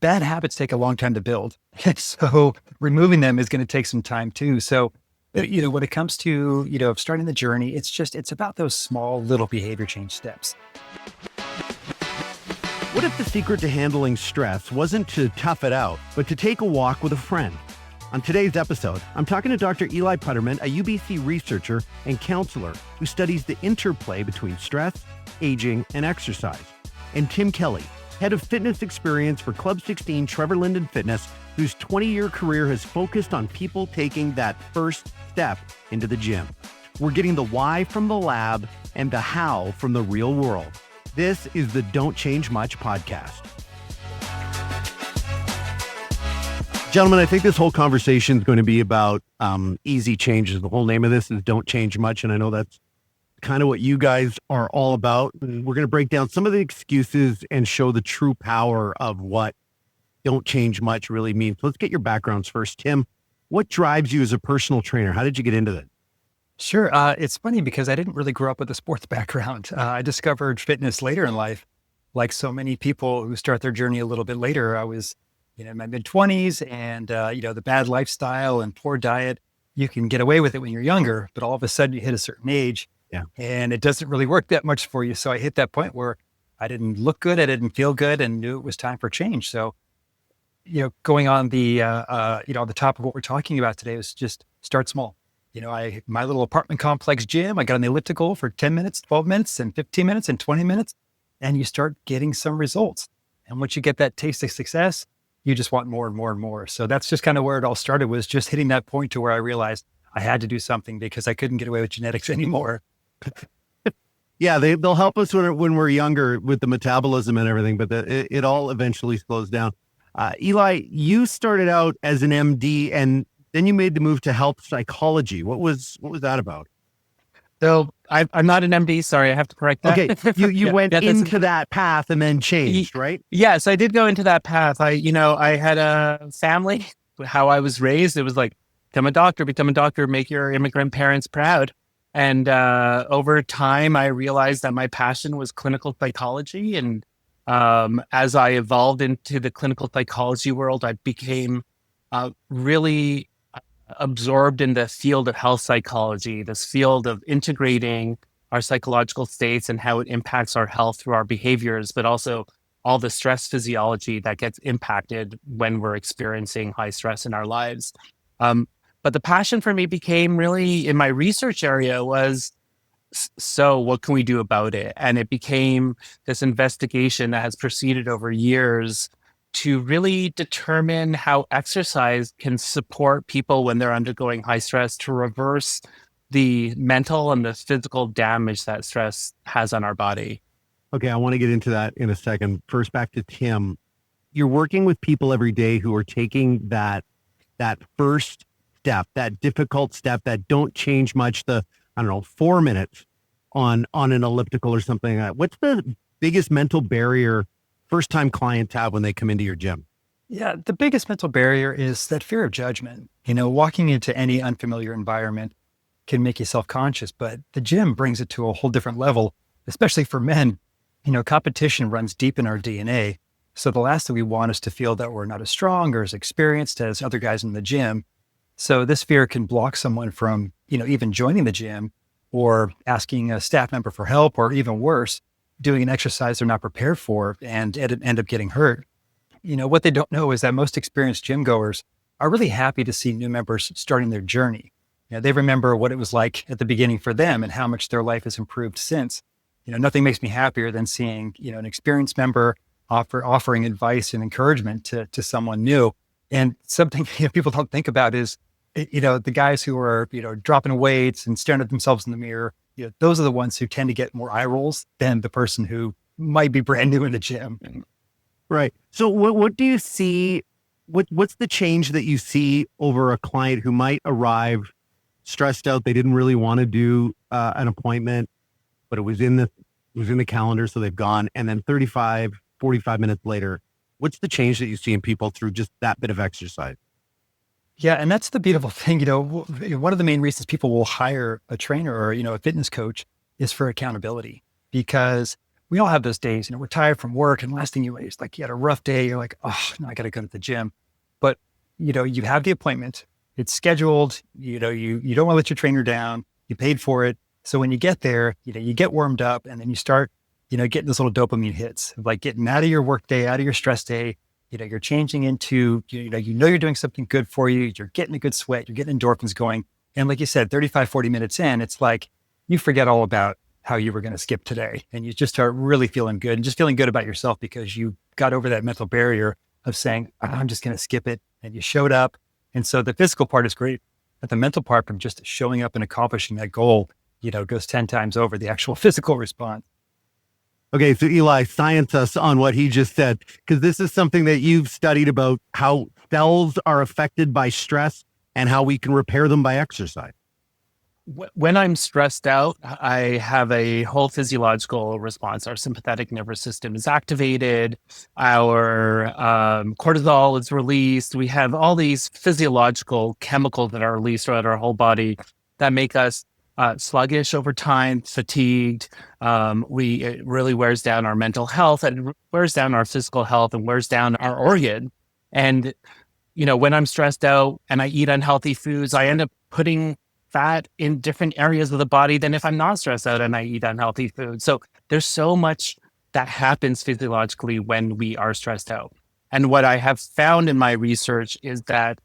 bad habits take a long time to build. So removing them is going to take some time too. So, when it comes to, starting the journey, it's about those small little behavior change steps. What if the secret to handling stress wasn't to tough it out, but to take a walk with a friend? On today's episode, I'm talking to Dr. Eli Puterman, a UBC researcher and counselor who studies the interplay between stress, aging, and exercise, and Tim Kelly, head of fitness experience for Club 16 Trevor Linden Fitness, whose 20-year career has focused on people taking that first step into the gym. We're getting the why from the lab and the how from the real world. This is the Don't Change Much podcast. Gentlemen, I think this whole conversation is going to be about easy changes. The whole name of this is Don't Change Much, and I know that's kind of what you guys are all about. We're going to break down some of the excuses and show the true power of what Don't Change Much really means. Let's get your backgrounds first. Tim, what drives you as a personal trainer? How did you get into that? Sure. It's funny because I didn't really grow up with a sports background. I discovered fitness later in life. Like so many people who start their journey a little bit later, I was, in my mid-20s and, the bad lifestyle and poor diet, you can get away with it when you're younger, but all of a sudden you hit a certain age and it doesn't really work that much for you. So I hit that point where I didn't look good, I didn't feel good, and knew it was time for change. So, going on the, on the top of what we're talking about today was just start small. My little apartment complex gym, I got on the elliptical for 10 minutes, 12 minutes, and 15 minutes, and 20 minutes, and you start getting some results. And once you get that taste of success, you just want more and more and more. So that's just kind of where it all started, was just hitting that point to where I realized I had to do something because I couldn't get away with genetics anymore. Yeah, they'll help us when we're younger with the metabolism and everything, but it all eventually slows down. Eli, you started out as an MD and then you made the move to health psychology. What was that about? So I'm not an MD. Sorry, I have to correct that. Okay, you went into that path and then changed, right? Yes, I did go into that path. I had a family. How I was raised, it was like, become a doctor, make your immigrant parents proud. And over time, I realized that my passion was clinical psychology. And as I evolved into the clinical psychology world, I became really absorbed in the field of health psychology, this field of integrating our psychological states and how it impacts our health through our behaviors, but also all the stress physiology that gets impacted when we're experiencing high stress in our lives. But the passion for me became really in my research area was, so what can we do about it? And it became this investigation that has proceeded over years to really determine how exercise can support people when they're undergoing high stress to reverse the mental and the physical damage that stress has on our body. Okay, I want to get into that in a second. First, back to Tim. You're working with people every day who are taking that first step, that difficult step, that don't change much, 4 minutes on an elliptical or something like that. What's the biggest mental barrier first-time clients have when they come into your gym? Yeah, the biggest mental barrier is that fear of judgment. Walking into any unfamiliar environment can make you self-conscious, but the gym brings it to a whole different level, especially for men. Competition runs deep in our DNA. So the last thing we want is to feel that we're not as strong or as experienced as other guys in the gym. So this fear can block someone from, even joining the gym or asking a staff member for help, or even worse, doing an exercise they're not prepared for and end up getting hurt. What they don't know is that most experienced gym goers are really happy to see new members starting their journey. They remember what it was like at the beginning for them and how much their life has improved since. Nothing makes me happier than seeing, an experienced member offering advice and encouragement to someone new. And something people don't think about is, the guys who are, dropping weights and staring at themselves in the mirror, those are the ones who tend to get more eye rolls than the person who might be brand new in the gym. Right. So what do you see? What's the change that you see over a client who might arrive stressed out? They didn't really want to do an appointment, but it was in the calendar. So they've gone, and then 35, 45 minutes later, what's the change that you see in people through just that bit of exercise? Yeah. And that's the beautiful thing. One of the main reasons people will hire a trainer or, a fitness coach is for accountability, because we all have those days, we're tired from work and last thing is like, you had a rough day. You're like, oh, no, I got to go to the gym. But, you have the appointment, it's scheduled, you don't want to let your trainer down, you paid for it. So when you get there, you get warmed up and then you start, getting those little dopamine hits of like getting out of your work day, out of your stress day. You're changing into, you're doing something good for you. You're getting a good sweat. You're getting endorphins going. And like you said, 35, 40 minutes in, it's like you forget all about how you were going to skip today. And you just start really feeling good and just feeling good about yourself because you got over that mental barrier of saying, I'm just going to skip it. And you showed up. And so the physical part is great. But the mental part from just showing up and accomplishing that goal, goes 10 times over the actual physical response. Okay, so Eli, science us on what he just said, because this is something that you've studied about how cells are affected by stress and how we can repair them by exercise. When I'm stressed out, I have a whole physiological response. Our sympathetic nervous system is activated. Our cortisol is released. We have all these physiological chemicals that are released throughout our whole body that make us sluggish over time, fatigued. It really wears down our mental health and wears down our physical health and wears down our organ. And, when I'm stressed out and I eat unhealthy foods, I end up putting fat in different areas of the body than if I'm not stressed out and I eat unhealthy food. So there's so much that happens physiologically when we are stressed out. And what I have found in my research is that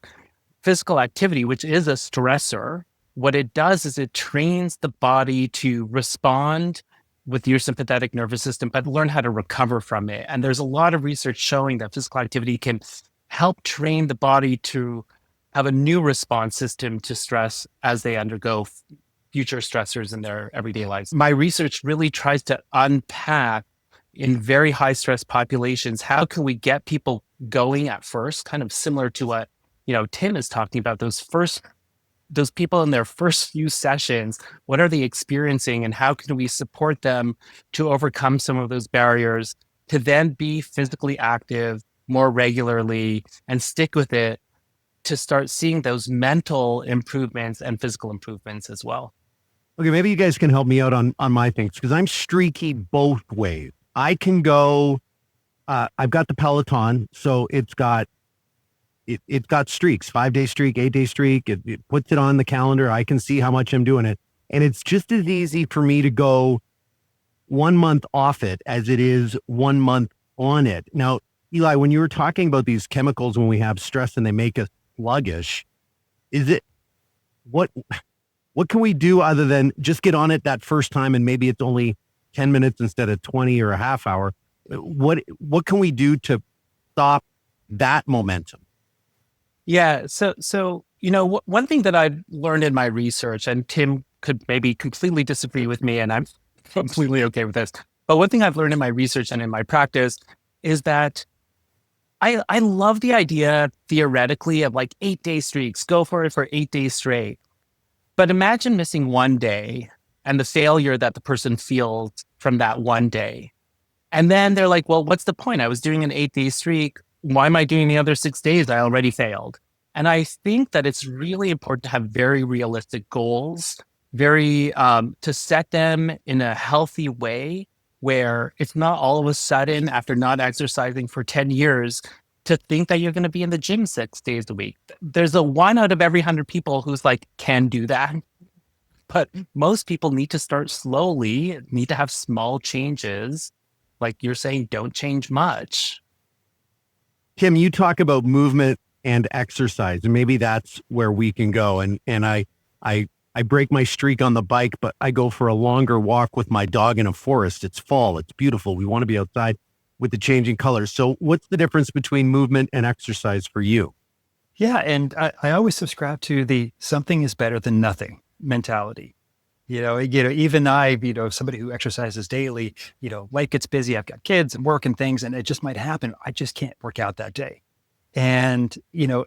physical activity, which is a stressor, what it does is it trains the body to respond with your sympathetic nervous system, but learn how to recover from it. And there's a lot of research showing that physical activity can help train the body to have a new response system to stress as they undergo future stressors in their everyday lives. My research really tries to unpack in very high stress populations, how can we get people going at first, kind of similar to what, Tim is talking about, those people in their first few sessions, what are they experiencing and how can we support them to overcome some of those barriers to then be physically active more regularly and stick with it to start seeing those mental improvements and physical improvements as well. Okay, maybe you guys can help me out on my things because I'm streaky both ways. I can go, I've got the Peloton, so it's got streaks, 5-day streak, 8-day streak. It puts it on the calendar. I can see how much I'm doing it. And it's just as easy for me to go 1 month off it as it is 1 month on it. Now, Eli, when you were talking about these chemicals when we have stress and they make us sluggish, what can we do other than just get on it that first time and maybe it's only 10 minutes instead of 20 or a half hour? What can we do to stop that momentum? Yeah. So, one thing that I've learned in my research, and Tim could maybe completely disagree with me, and I'm completely okay with this. But one thing I've learned in my research and in my practice is that I love the idea theoretically of like 8-day streaks, go for it for 8 days straight. But imagine missing 1 day and the failure that the person feels from that 1 day. And then they're like, well, what's the point? I was doing an 8-day streak. Why am I doing the other 6 days? I already failed. And I think that it's really important to have very realistic goals, to set them in a healthy way where it's not all of a sudden after not exercising for 10 years to think that you're going to be in the gym 6 days a week. There's a 1 out of every 100 people who's like, can do that. But most people need to start slowly, need to have small changes. Like you're saying, don't change much. Tim, you talk about movement and exercise, and maybe that's where we can go. And I break my streak on the bike, but I go for a longer walk with my dog in a forest. It's fall. It's beautiful. We want to be outside with the changing colors. So what's the difference between movement and exercise for you? Yeah. And I always subscribe to the something is better than nothing mentality. Even somebody who exercises daily, life gets busy. I've got kids and work and things, and it just might happen. I just can't work out that day. And,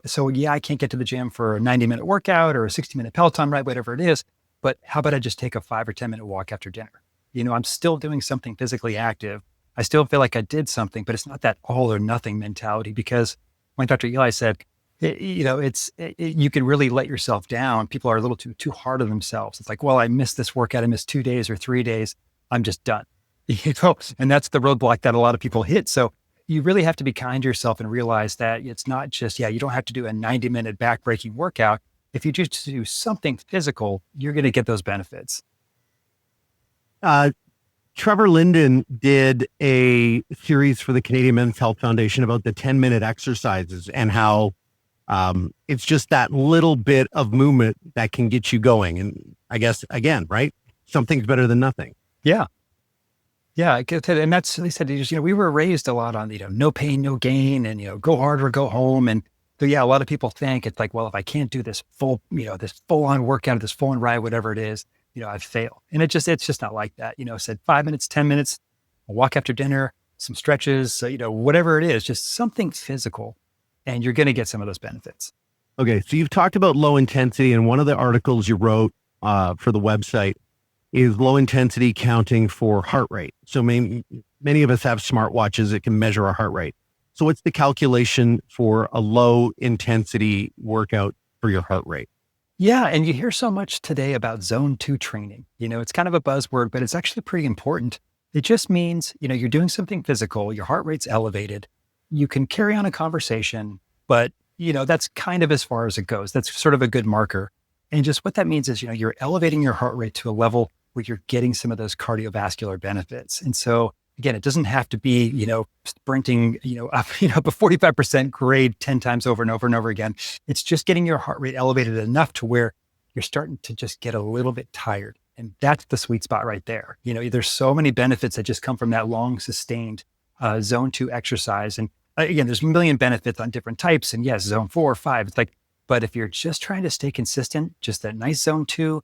so yeah, I can't get to the gym for a 90-minute workout or a 60-minute Peloton ride, whatever it is. But how about I just take a 5 or 10-minute walk after dinner? I'm still doing something physically active. I still feel like I did something, but it's not that all or nothing mentality because like Dr. Eli said, you can really let yourself down. People are a little too hard on themselves. It's like, well, I missed this workout. I missed 2 days or 3 days. I'm just done. And that's the roadblock that a lot of people hit. So you really have to be kind to yourself and realize that it's not just, you don't have to do a 90-minute backbreaking workout. If you just do something physical, you're going to get those benefits. Trevor Linden did a series for the Canadian Men's Health Foundation about the 10-minute exercises and how it's just that little bit of movement that can get you going. And I guess, again, right? Something's better than nothing. Yeah. Yeah. And that's, they said, we were raised a lot on, no pain, no gain, and, go hard or go home. And so, a lot of people think it's like, well, if I can't do this this full on workout, this full on ride, whatever it is, I've failed. And it's just not like that. Said 5 minutes, 10 minutes, a walk after dinner, some stretches, whatever it is, just something physical, and you're going to get some of those benefits. Okay. So you've talked about low intensity, and one of the articles you wrote for the website is low intensity counting for heart rate. So many of us have smartwatches that can measure our heart rate. So what's the calculation for a low intensity workout for your heart rate? Yeah. And you hear so much today about zone 2 training. It's kind of a buzzword, but it's actually pretty important. It just means, you're doing something physical, your heart rate's elevated. You can carry on a conversation, but, that's kind of as far as it goes. That's sort of a good marker. And just what that means is, you're elevating your heart rate to a level where you're getting some of those cardiovascular benefits. And so again, it doesn't have to be, sprinting, up, a 45% grade 10 times over and over and over again. It's just getting your heart rate elevated enough to where you're starting to just get a little bit tired. And that's the sweet spot right there. There's so many benefits that just come from that long sustained zone 2 exercise. And again, there's a million benefits on different types. And yes, zone 4 or 5, it's like, but if you're just trying to stay consistent, just that nice zone 2,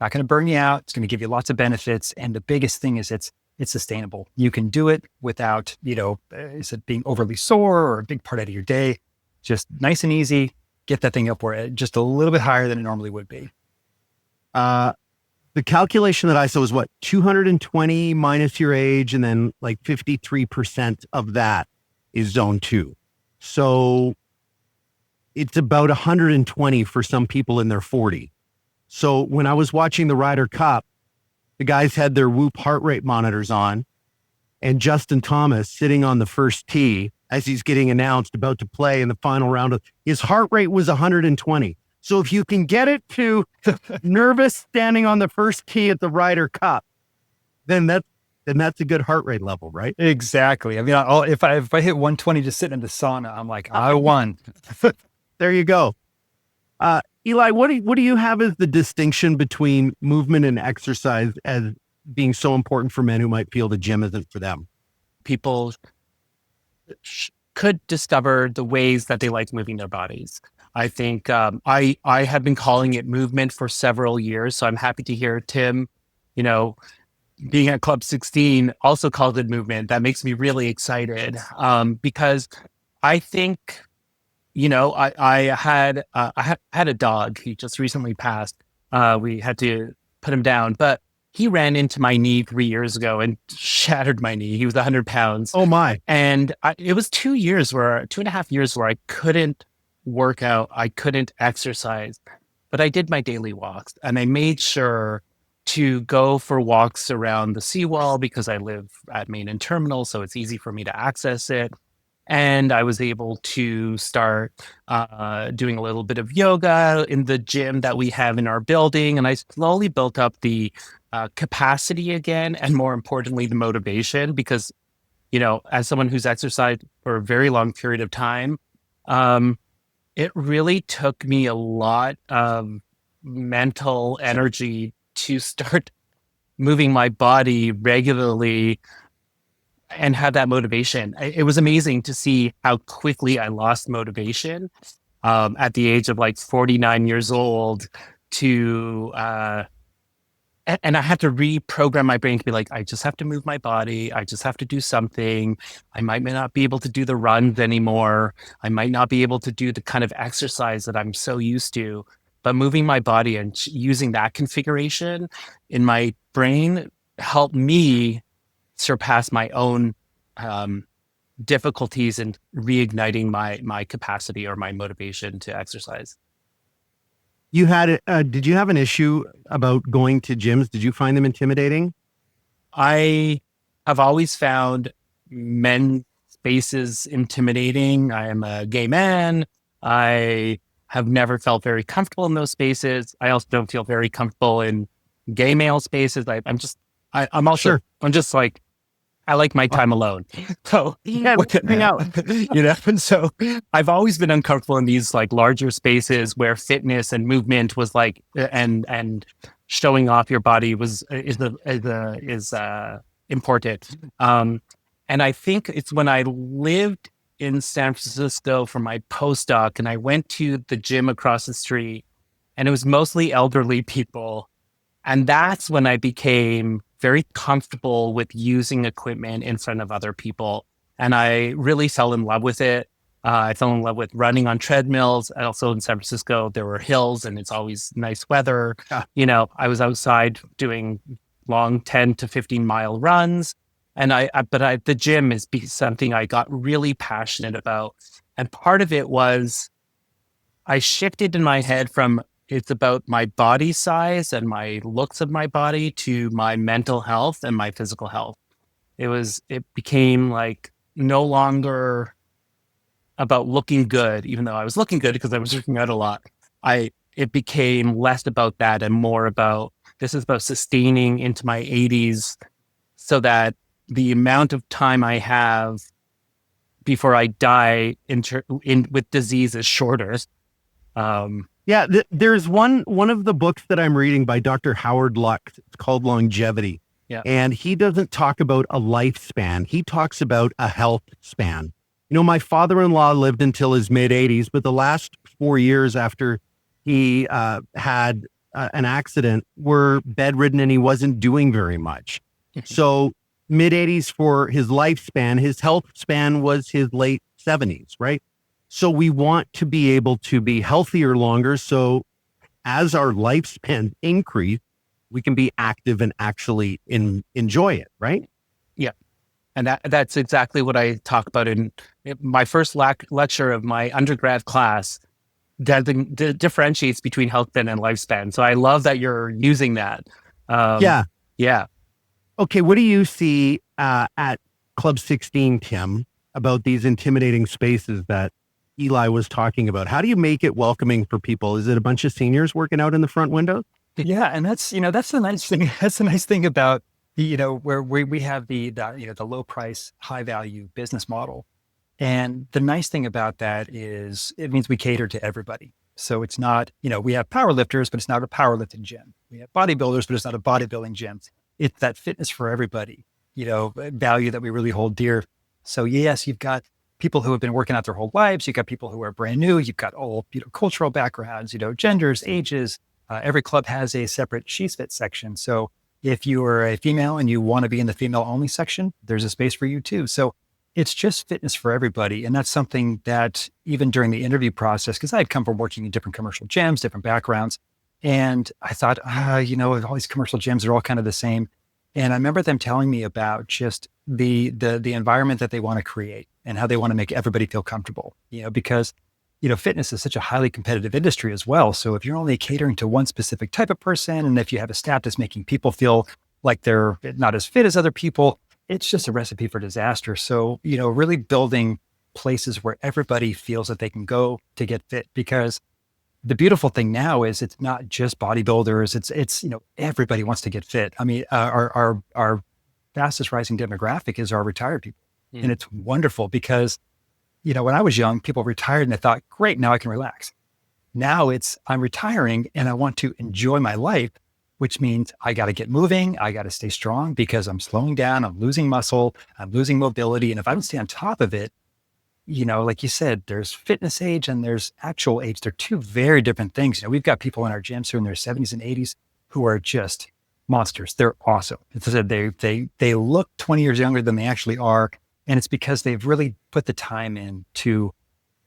not going to burn you out. It's going to give you lots of benefits. And the biggest thing is it's sustainable. You can do it without, is it being overly sore or a big part out of your day? Just nice and easy. Get that thing up where just a little bit higher than it normally would be. The calculation that I saw was 220 minus your age, and then like 53% of that is zone 2. So it's about 120 for some people in their 40. So when I was watching the Ryder Cup, the guys had their Whoop heart rate monitors on, and Justin Thomas sitting on the first tee as he's getting announced about to play in the final round. His heart rate was 120. So if you can get it to nervous standing on the first tee at the Ryder Cup, then that's a good heart rate level, right? Exactly. I mean, if I hit 120 just sitting in the sauna, I'm like, I won. There you go. Eli, what do you have as the distinction between movement and exercise as being so important for men who might feel the gym isn't for them? People could discover the ways that they like moving their bodies. I think I have been calling it movement for several years. So I'm happy to hear Tim, being at Club 16 also called it movement. That makes me really excited because I think, I had a dog. He just recently passed. We had to put him down, but he ran into my knee 3 years ago and shattered my knee. He was 100 pounds. Oh my. And it was 2.5 years where I couldn't work out. I couldn't exercise, but I did my daily walks, and I made sure to go for walks around the seawall because I live at Main and Terminal. So it's easy for me to access it. And I was able to start doing a little bit of yoga in the gym that we have in our building. And I slowly built up the capacity again, and more importantly, the motivation, because, as someone who's exercised for a very long period of time, it really took me a lot of mental energy to start moving my body regularly and have that motivation. It was amazing to see how quickly I lost motivation at the age of 49 years old to, and I had to reprogram my brain to be like, I just have to move my body. I just have to do something. I might not be able to do the runs anymore. I might not be able to do the kind of exercise that I'm so used to, but moving my body and using that configuration in my brain helped me surpass my own difficulties in reigniting my capacity or my motivation to exercise. You had did you have an issue about going to gyms? Did you find them intimidating? I have always found men's spaces intimidating. I am a gay man. I have never felt very comfortable in those spaces. I also don't feel very comfortable in gay male spaces. I'm just like, I like my time alone. So, Hang out. and so I've always been uncomfortable in these like larger spaces where fitness and movement was like, and showing off your body is important. And I think it's when I lived in San Francisco for my postdoc and I went to the gym across the street and it was mostly elderly people. And that's when I became very comfortable with using equipment in front of other people. And I really fell in love with it. I fell in love with running on treadmills. And also in San Francisco, there were hills and it's always nice weather. I was outside doing long 10 to 15 mile runs. And the gym is something I got really passionate about. And part of it was I shifted in my head from it's about my body size and my looks of my body to my mental health and my physical health. It became like no longer about looking good, even though I was looking good because I was working out a lot. It became less about that and more about, this is about sustaining into my 80s so that the amount of time I have before I die with disease is shorter. There's one of the books that I'm reading by Dr. Howard Luck. It's called Longevity. Yeah. And he doesn't talk about a lifespan. He talks about a health span. My father-in-law lived until his mid-80s, but the last 4 years after he had an accident were bedridden and he wasn't doing very much. So mid-80s for his lifespan, his health span was his late 70s, right? So we want to be able to be healthier longer. So as our lifespan increase, we can be active and actually enjoy it, right? Yeah. And that's exactly what I talk about in my first lecture of my undergrad class. That differentiates between health span and lifespan. So I love that you're using that. Yeah. Okay, what do you see at Club 16, Tim, about these intimidating spaces that Eli was talking about? How do you make it welcoming for people? Is it a bunch of seniors working out in the front windows? Yeah, and that's the nice thing. That's the nice thing about where we have the low price, high value business model. And the nice thing about that is it means we cater to everybody. So it's not, we have power lifters, but it's not a powerlifting gym. We have bodybuilders, but it's not a bodybuilding gym. It's that fitness for everybody, value that we really hold dear. So yes, you've got people who have been working out their whole lives. You've got people who are brand new. You've got all, cultural backgrounds, genders, ages. Every club has a separate She's Fit section. So if you are a female and you want to be in the female only section, there's a space for you too. So it's just fitness for everybody. And that's something that even during the interview process, because I had come from working in different commercial gyms, different backgrounds. And I thought, all these commercial gyms are all kind of the same. And I remember them telling me about just the environment that they want to create and how they want to make everybody feel comfortable, because, fitness is such a highly competitive industry as well. So if you're only catering to one specific type of person, and if you have a staff that's making people feel like they're not as fit as other people, it's just a recipe for disaster. So, really building places where everybody feels that they can go to get fit, because the beautiful thing now is it's not just bodybuilders. It's everybody wants to get fit. I mean, our fastest rising demographic is our retired people. Mm. And it's wonderful because, when I was young, people retired and they thought, great, now I can relax. Now I'm retiring and I want to enjoy my life, which means I got to get moving. I got to stay strong because I'm slowing down. I'm losing muscle. I'm losing mobility. And if I don't stay on top of it, like you said, there's fitness age and there's actual age. They're two very different things. We've got people in our gyms who are in their 70s and 80s who are just monsters. They're awesome. It's said they look 20 years younger than they actually are. And it's because they've really put the time in to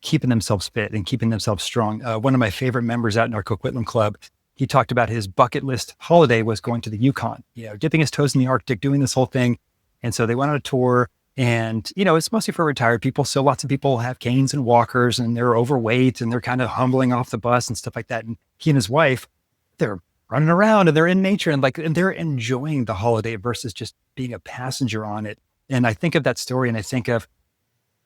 keeping themselves fit and keeping themselves strong. One of my favorite members out in our Coquitlam Club, he talked about his bucket list holiday was going to the Yukon, dipping his toes in the Arctic, doing this whole thing. And so they went on a tour. And, it's mostly for retired people. So lots of people have canes and walkers and they're overweight and they're kind of humbling off the bus and stuff like that. And he and his wife, they're running around and they're in nature and they're enjoying the holiday versus just being a passenger on it. And I think of that story and I think of,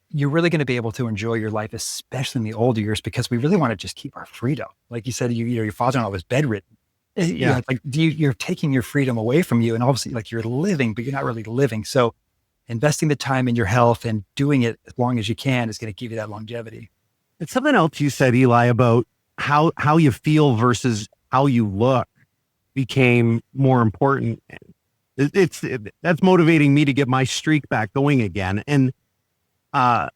you're really going to be able to enjoy your life, especially in the older years, because we really want to just keep our freedom. Like you said, your father-in-law was bedridden. Yeah. You're taking your freedom away from you, and obviously like you're living, but you're not really living. So investing the time in your health and doing it as long as you can is going to give you that longevity. It's something else you said, Eli, about how you feel versus how you look became more important. That's motivating me to get my streak back going again. And that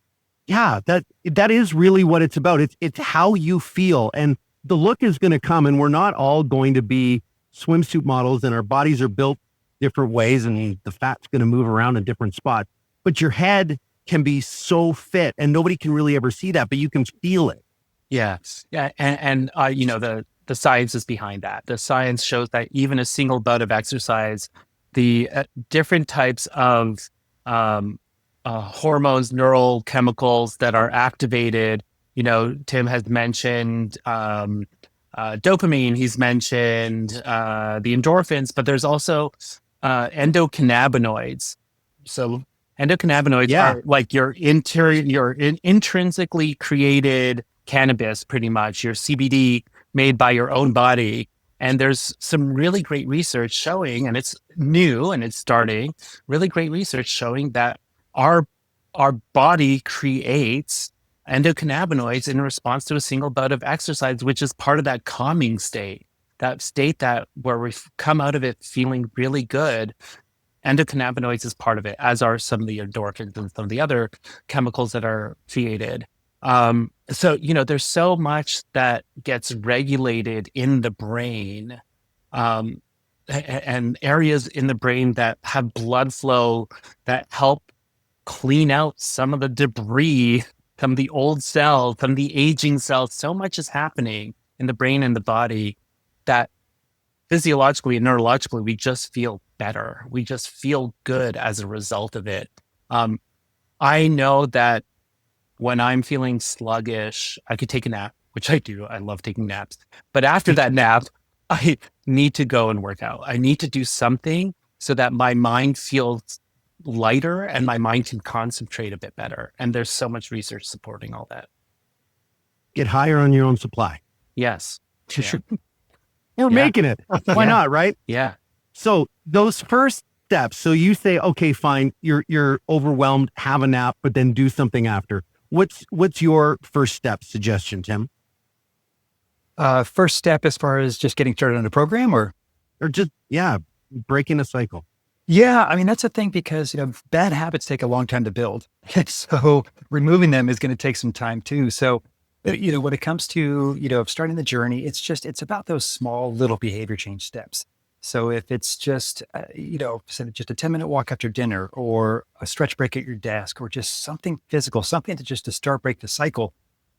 is really what it's about. It's how you feel, and the look is going to come, and we're not all going to be swimsuit models, and our bodies are built different ways, and the fat's going to move around in different spots, but your head can be so fit, and nobody can really ever see that, but you can feel it. Yes. Yeah. And the science is behind that. The science shows that even a single bout of exercise, the different types of hormones, neural chemicals that are activated. Tim has mentioned dopamine. He's mentioned the endorphins, but there's also endocannabinoids. So endocannabinoids are like your intrinsically created cannabis, pretty much your CBD made by your own body. And there's some really great research showing, and it's new and it's starting, really great research showing that our body creates endocannabinoids in response to a single bout of exercise, which is part of that calming state, that state that where we come out of it feeling really good. Endocannabinoids is part of it, as are some of the endorphins and some of the other chemicals that are created. So, there's so much that gets regulated in the brain, and areas in the brain that have blood flow that help clean out some of the debris, some of the old cells, some of the aging cells. So much is happening in the brain and the body that physiologically and neurologically, we just feel better. We just feel good as a result of it. I know that when I'm feeling sluggish, I could take a nap, which I do. I love taking naps. But after that nap, I need to go and work out. I need to do something so that my mind feels lighter and my mind can concentrate a bit better. And there's so much research supporting all that. Get higher on your own supply. Yes. Yeah. We're making it. Why not, right? Yeah. So those first steps, so you say, okay, fine, you're overwhelmed, have a nap, but then do something after. What's your first step suggestion, Tim? First step as far as just getting started on a program or just, breaking a cycle. Yeah, I mean, that's the thing because, bad habits take a long time to build. So removing them is going to take some time too. So, when it comes to, starting the journey, it's about those small little behavior change steps. So if it's just, just a 10-minute walk after dinner or a stretch break at your desk or just something physical, something to start break the cycle.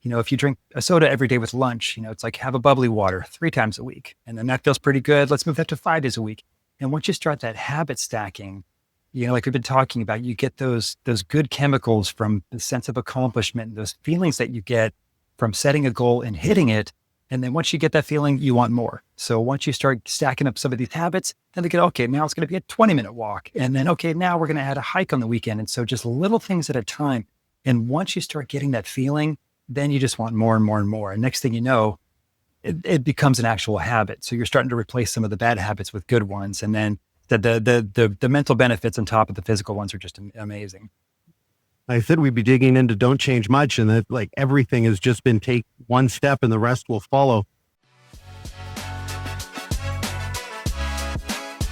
If you drink a soda every day with lunch, it's like have a bubbly water 3 times a week. And then that feels pretty good. Let's move that to 5 days a week. And once you start that habit stacking, like we've been talking about, you get those good chemicals from the sense of accomplishment, those feelings that you get from setting a goal and hitting it. And then once you get that feeling, you want more. So once you start stacking up some of these habits, then they get, okay, now it's going to be a 20-minute walk. And then, okay, now we're going to add a hike on the weekend. And so just little things at a time. And once you start getting that feeling, then you just want more and more and more. And next thing you know, it becomes an actual habit. So you're starting to replace some of the bad habits with good ones. And then the mental benefits on top of the physical ones are just amazing. I said we'd be digging into Don't Change Much, and that like everything has just been take one step and the rest will follow.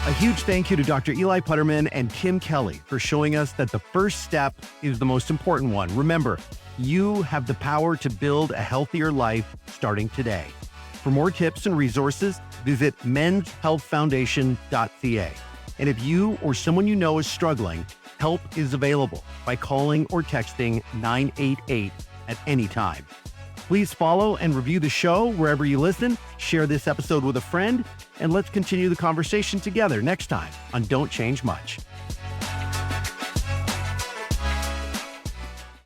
A huge thank you to Dr. Eli Puterman and Tim Kelly for showing us that the first step is the most important one. Remember, you have the power to build a healthier life starting today. For more tips and resources, visit menshealthfoundation.ca. And if you or someone you know is struggling, help is available by calling or texting 988 at any time. Please follow and review the show wherever you listen, share this episode with a friend, and let's continue the conversation together next time on Don't Change Much.